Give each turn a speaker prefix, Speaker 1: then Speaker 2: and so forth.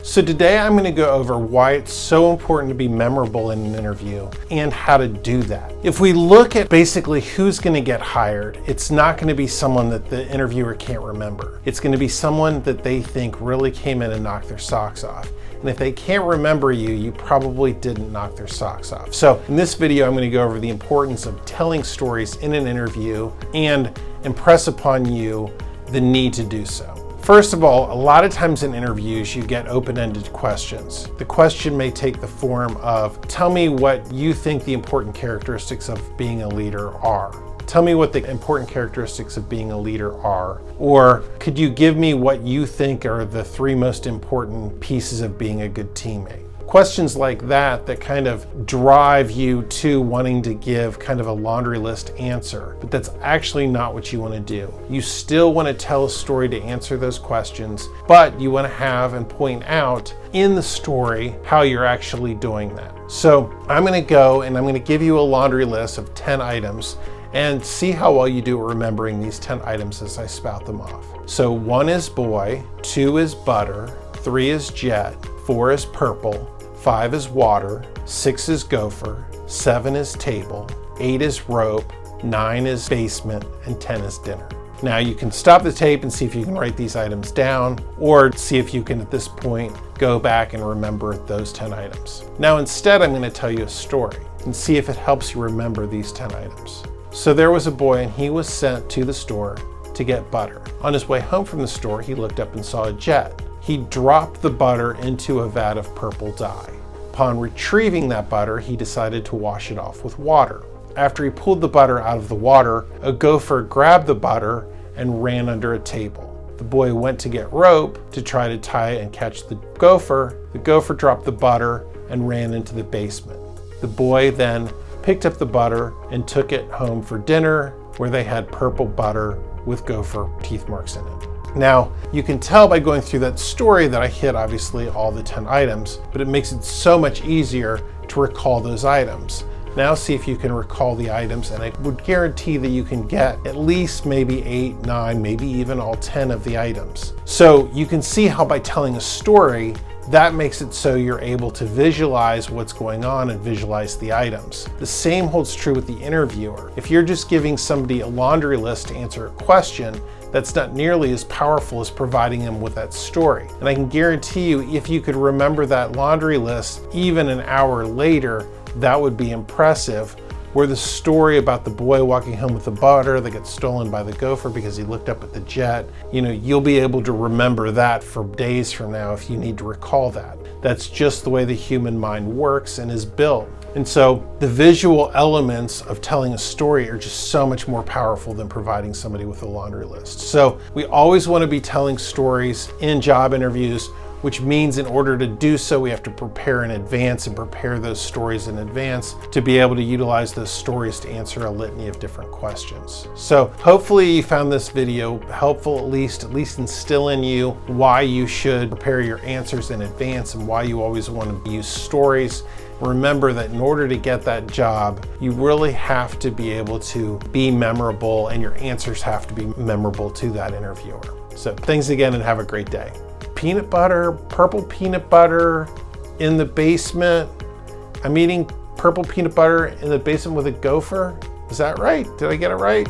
Speaker 1: So today I'm going to go over why it's so important to be memorable in an interview and how to do that. If we look at basically who's going to get hired, it's not going to be someone that the interviewer can't remember. It's going to be someone that they think really came in and knocked their socks off. And if they can't remember you, you probably didn't knock their socks off. So in this video, I'm going to go over the importance of telling stories in an interview and impress upon you the need to do so. First of all, a lot of times in interviews, you get open-ended questions. The question may take the form of, tell me what you think the important characteristics of being a leader are. Tell me what the important characteristics of being a leader are. Or could you give me what you think are the 3 most important pieces of being a good teammate? Questions like that kind of drive you to wanting to give kind of a laundry list answer, but that's actually not what you want to do. You still want to tell a story to answer those questions, but you want to have and point out in the story how you're actually doing that. So I'm going to go and I'm going to give you a laundry list of 10 items and see how well you do at remembering these 10 items as I spout them off. So 1 is boy, 2 is butter, 3 is jet, 4 is purple, 5 is water, 6 is gopher, 7 is table, 8 is rope, 9 is basement, and 10 is dinner. Now you can stop the tape and see if you can write these items down, or see if you can at this point go back and remember those 10 items. Now instead I'm going to tell you a story and see if it helps you remember these 10 items. So there was a boy and he was sent to the store to get butter. On his way home from the store, he looked up and saw a jet. He dropped the butter into a vat of purple dye. Upon retrieving that butter, he decided to wash it off with water. After he pulled the butter out of the water, a gopher grabbed the butter and ran under a table. The boy went to get rope to try to tie and catch the gopher. The gopher dropped the butter and ran into the basement. The boy then picked up the butter and took it home for dinner, where they had purple butter with gopher teeth marks in it. Now, you can tell by going through that story that I hit obviously all the 10 items, but it makes it so much easier to recall those items. Now see if you can recall the items, and I would guarantee that you can get at least maybe 8, 9, maybe even all 10 of the items. So you can see how by telling a story, that makes it so you're able to visualize what's going on and visualize the items. The same holds true with the interviewer. If you're just giving somebody a laundry list to answer a question, that's not nearly as powerful as providing them with that story. And I can guarantee you, if you could remember that laundry list even an hour later, that would be impressive. Where the story about the boy walking home with the butter that gets stolen by the gopher because he looked up at the jet, you'll be able to remember that for days from now if you need to recall that. That's just the way the human mind works and is built. And so the visual elements of telling a story are just so much more powerful than providing somebody with a laundry list. So we always want to be telling stories in job interviews, which means in order to do so, we have to prepare in advance and prepare those stories in advance to be able to utilize those stories to answer a litany of different questions. So hopefully you found this video helpful, at least instill in you why you should prepare your answers in advance and why you always want to use stories. Remember that in order to get that job, you really have to be able to be memorable, and your answers have to be memorable to that interviewer. So thanks again and have a great day. Peanut butter, purple peanut butter in the basement. I'm eating purple peanut butter in the basement with a gopher. Is that right? Did I get it right?